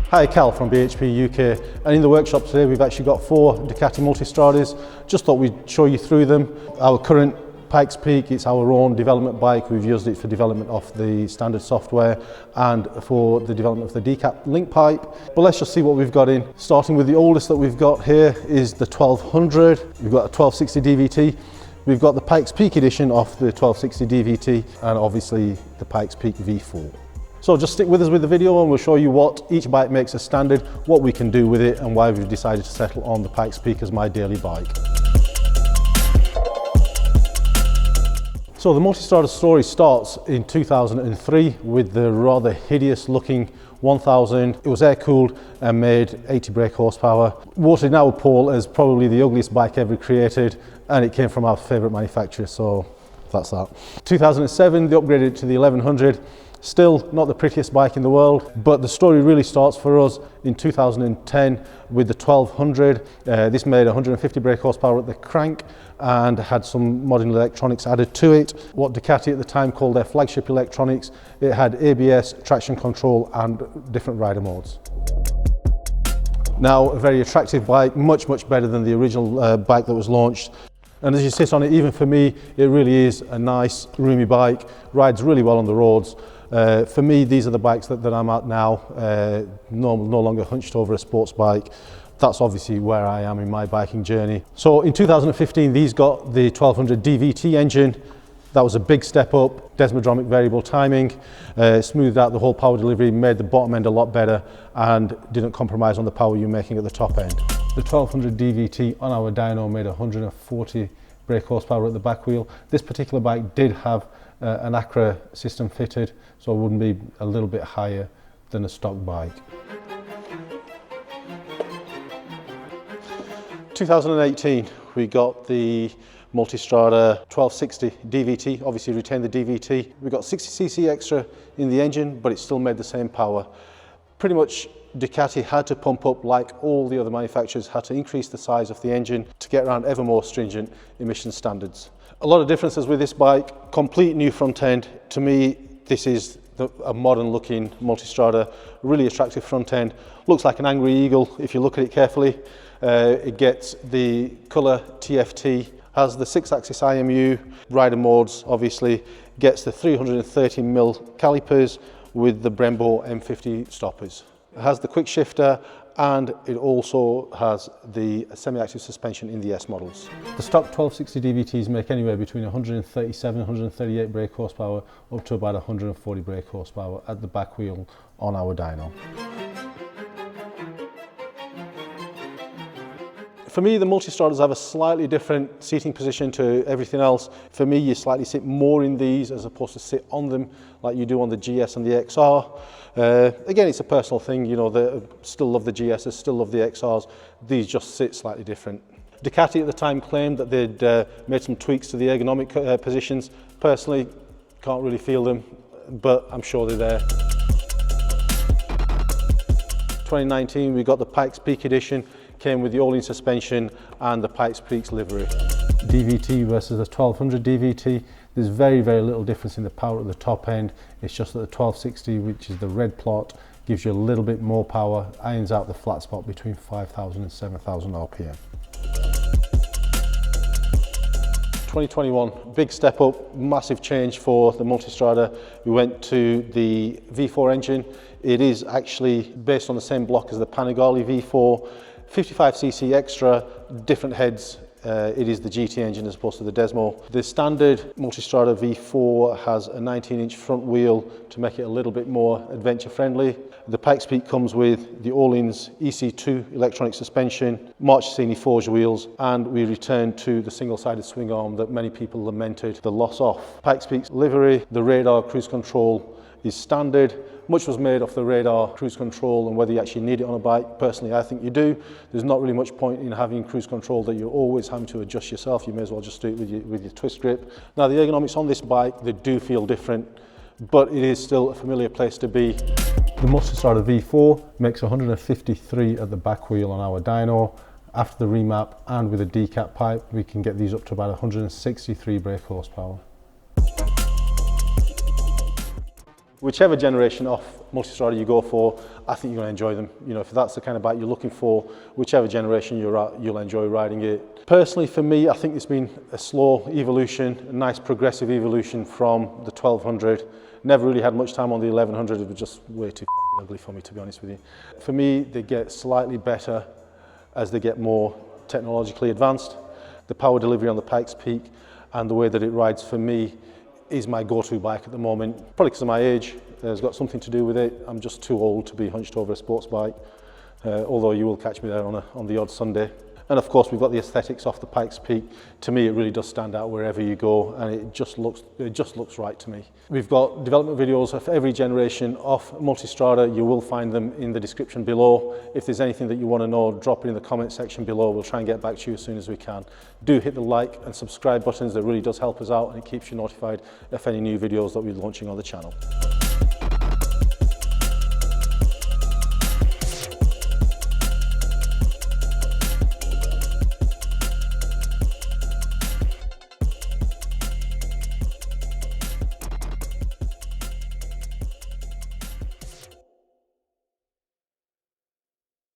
Hi, Cal from BHP UK, and in the workshop today we've actually got 4 Ducati Multistradas. Just thought we'd show you through them. Our current Pikes Peak, it's our own development bike. We've used it for development of the standard software and for the development of the decap link pipe. But let's just see what we've got in. Starting with the oldest that we've got here is the 1200. We've got a 1260 DVT. We've got the Pikes Peak edition of the 1260 DVT and obviously the Pikes Peak V4. So just stick with us with the video and we'll show you what each bike makes as standard, what we can do with it and why we've decided to settle on the Pikes Peak as my daily bike. So the Multistrada story starts in 2003 with the rather hideous looking 1000. It was air cooled and made 80 brake horsepower. Voted in our poll as probably the ugliest bike ever created, and it came from our favourite manufacturer, so that's that. 2007 they upgraded it to the 1100. Still not the prettiest bike in the world, but the story really starts for us in 2010 with the 1200. This made 150 brake horsepower at the crank and had some modern electronics added to it. What Ducati at the time called their flagship electronics. It had ABS, traction control and different rider modes. Now a very attractive bike, much better than the original bike that was launched. And as you sit on it, even for me, it really is a nice, roomy bike, rides really well on the roads. For me, these are the bikes that I'm at now, no longer hunched over a sports bike. That's obviously where I am in my biking journey. So in 2015, these got the 1200 DVT engine. That was a big step up, desmodromic variable timing, smoothed out the whole power delivery, made the bottom end a lot better and didn't compromise on the power you're making at the top end. The 1200 DVT on our dyno made 140 brake horsepower at the back wheel. This particular bike did have an Acra system fitted, so it wouldn't be a little bit higher than a stock bike. 2018 we got the Multistrada 1260 DVT, obviously retained the DVT. We got 60cc extra in the engine, but it still made the same power. Pretty much Ducati had to pump up, like all the other manufacturers, had to increase the size of the engine to get around ever more stringent emission standards. A lot of differences with this bike, complete new front end. To me, this is a modern looking Multistrada, really attractive front end. Looks like an angry eagle if you look at it carefully. It gets the colour TFT, has the 6-axis IMU, rider modes obviously, gets the 330mm calipers with the Brembo M50 stoppers. It has the quick shifter and it also has the semi-active suspension in the S models. The stock 1260 DVTs make anywhere between 137 and 138 brake horsepower up to about 140 brake horsepower at the back wheel on our dyno. For me, the Multistradas have a slightly different seating position to everything else. For me, you slightly sit more in these as opposed to sit on them like you do on the GS and the XR. Again, it's a personal thing, you know, still love the GSs, still love the XRs. These just sit slightly different. Ducati at the time claimed that they'd made some tweaks to the ergonomic positions. Personally, can't really feel them, but I'm sure they're there. 2019, we got the Pikes Peak edition. Came with the all-in suspension and the Pikes Peak livery. DVT versus the 1200 DVT, there's very little difference in the power at the top end. It's just that the 1260, which is the red plot, gives you a little bit more power, irons out the flat spot between 5,000 and 7,000 RPM. 2021, big step up, massive change for the Multistrada. We went to the V4 engine. It is actually based on the same block as the Panigale V4. 55cc extra, different heads. It is the GT engine as opposed to the Desmo. The standard Multistrada V4 has a 19-inch front wheel to make it a little bit more adventure friendly. The Pikes Peak comes with the All-Ins EC2 electronic suspension, Marchesini forged wheels, and we returned to the single-sided swing arm that many people lamented the loss of. Pikes Peak's livery, the radar cruise control is standard. Much was made of the radar cruise control and whether you actually need it on a bike. Personally, I think you do. There's not really much point in having cruise control that you're always having to adjust yourself. You may as well just do it with your twist grip. Now, the ergonomics on this bike, they do feel different, but it is still a familiar place to be. The Multistrada V4 makes 153 at the back wheel on our dyno. After the remap and with a decap pipe, we can get these up to about 163 brake horsepower. Whichever generation of Multistrada you go for, I think you're going to enjoy them. You know, if that's the kind of bike you're looking for, whichever generation you're at, you'll enjoy riding it. Personally, for me, I think it's been a slow evolution, a nice progressive evolution from the 1200. Never really had much time on the 1100, it was just way too ugly for me, to be honest with you. For me, they get slightly better as they get more technologically advanced. The power delivery on the Pikes Peak and the way that it rides, for me, is my go-to bike at the moment. Probably because of my age, it's got something to do with it. I'm just too old to be hunched over a sports bike, although you will catch me there on the odd Sunday. And of course, we've got the aesthetics off the Pikes Peak. To me, it really does stand out wherever you go, and it just looks right to me. We've got development videos of every generation of Multistrada. You will find them in the description below. If there's anything that you want to know, drop it in the comment section below. We'll try and get back to you as soon as we can. Do hit the like and subscribe buttons. That really does help us out, and it keeps you notified of any new videos that we're launching on the channel.